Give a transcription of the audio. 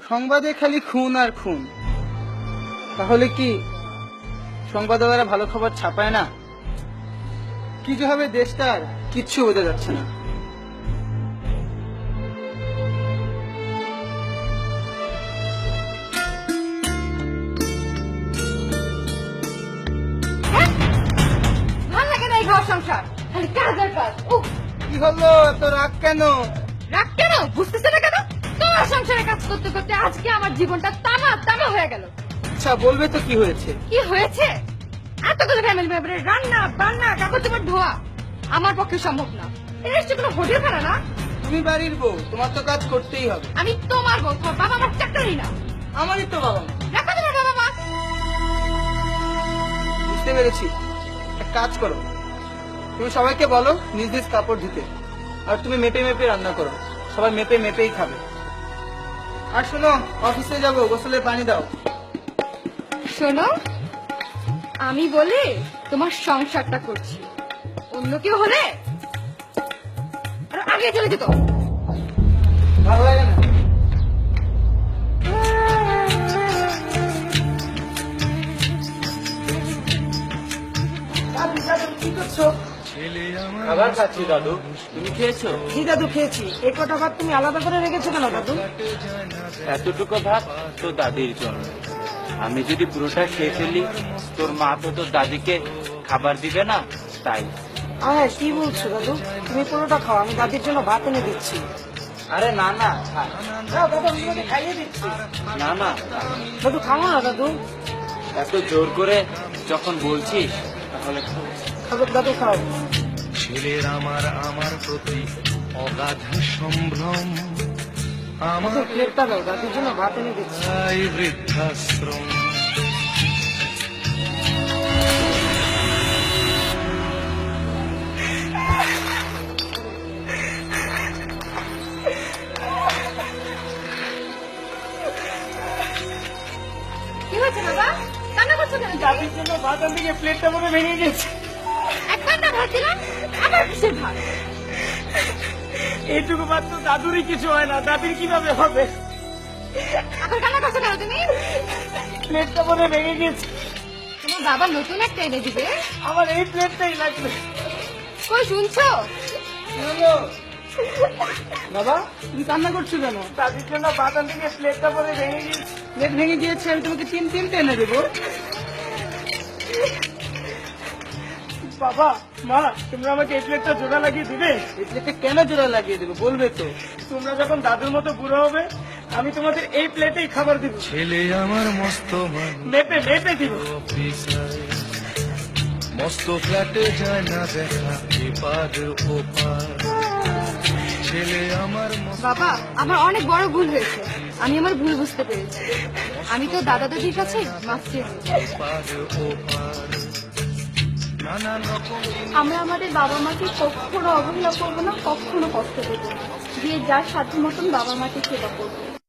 সংবাদে খালি খুন আর খুন, তাহলে কি সংবাদদাতারা ভালো খবর ছাপায় না? কি যে হবে দেশটার কিচ্ছু বোঝা যাচ্ছে না। ভাল লাগে না এই ঘর সংসার, খালি কাজ আর কাজ। উফ, কি হলো, এত রাগ কেন? রাগ কেন বুঝতেছে না কেন? তোমার সংসারে কাজ করতে করতে আজকে আমার জীবনটা তামা তামা হয়ে গেল। আচ্ছা বলবে তো কি হয়েছে? কি হয়েছে? এতগুলো ফ্যামিলি মেম্বারের রান্না বান্না কাপড় চোপড় ধোয়া আমার পক্ষে সম্ভব না। এটা নিশ্চয় কোনো হোটেল ভাড়া না। তুমি বাড়ির বউ, তোমার তো কাজ করতেই হবে। আমি তোমার বউ, তোমার বাবা আমার চাকরি না। আমারই তো বাবা মা। রাখো তোমার বাবা মা। বুঝতে পেরেছি, এক কাজ করো, তুমি সবাইকে বলো নিজ নিজ কাপড় ধুতে, আর তুমি মেপে মেপে রান্না করো, সবাই মেপে মেপেই খাবে। আর শোনো, অফিসে যাবো, গোসলে পানি দাও। শোনো, আমি বলি তোমার সংসারটা করছি, অন্য কেউ হলে আরো আগে চলে যেত। ভালো লাগে না? কি করছো? খাবার খাচ্ছি দাদু, তুমি খেয়েছো? জি দাদু খেয়েছি। এই কটা ভাত তুমি আলাদা করে রেখেছো কেন দাদু? এতটুকু ভাত তো দাদির জন্য। আমি যদি পুরোটা খেয়ে ফেলি, তোর মা তো তোর দাদিকে খাবার দিবে না, তাই। হ্যাঁ কি বলছো দাদু, তুমি পুরোটা খাও, আমি দাদির জন্য ভাত এনে দিচ্ছি। আরে না না, দাও দাদু, আমি তোমাকে খাইয়ে দিচ্ছি। না না, দাদু খাও না দাদু। এত জোর করে যখন বলছিস তাহলে খা। খাবো দাদু, খাও। ছেলের আমার আমার প্রতি অগাধ সম্ভ্রম, দাদু প্লেটটা দাও, দাদির জন্য ভাত এনে দিচ্ছি। আমার বৃদ্ধাশ্রম। কি হয়েছে বাবা, কান্না করছো কেন? দাদির জন্য ভাত আনতে গিয়ে প্লেটটা মনে ভেঙে গেছে। একবার না ভাত দিলাম, আবার কিসের ভাত? এইটুকু ভাত তো দাদুরই কিছু হয় না, দাদির কিভাবে হবে? এখন কান্না করছো কেন তুমি? প্লেটটা মনে ভেঙে গেছে, তোমার বাবা নতুন একটা এনে দিবে। আমার এই প্লেটটাই লাগবে। কই শুনছো? কি হলো? বাবা তুমি কান্না করছো কেন? দাদির জন্য ভাত আনতে গিয়ে প্লেটটা মনে ভেঙে গেছে। প্লেট ভেঙে গিয়েছে, আমি তোমাকে তিনটে এনে দেবো। বাবা মা, তোমরা আমাকে এই প্লেটটা জোড়া লাগিয়ে দিবে? এই প্লেটে কেন জোড়া লাগিয়ে দেবো বলবে তো? তোমরা যখন দাদুর মতো বুড়ো হবে, আমি তোমাদের এই প্লেটেই খাবার দিব, ছেলে আমার মস্ত মান মেপে মেপে দিব। অফিসার, মস্ত ফ্ল্যাটে যায় না দেখা এপার ওপার। ছেলে আমার মস্ত বাবা, আমার অনেক বড় ভুল হয়েছে, আমি আমার ভুল বুঝতে পেরেছি। আমি তো দাদা দাদির কাছে মাফ চেয়েছি। এপার ওপার, নানান রকম আমরা আমাদের বাবা মাকে কখনো অবহেলা করবো না, কখনো কষ্ট দেবো না, দিয়ে যার সাধ্য মতন বাবা মাকে সেবা করবো।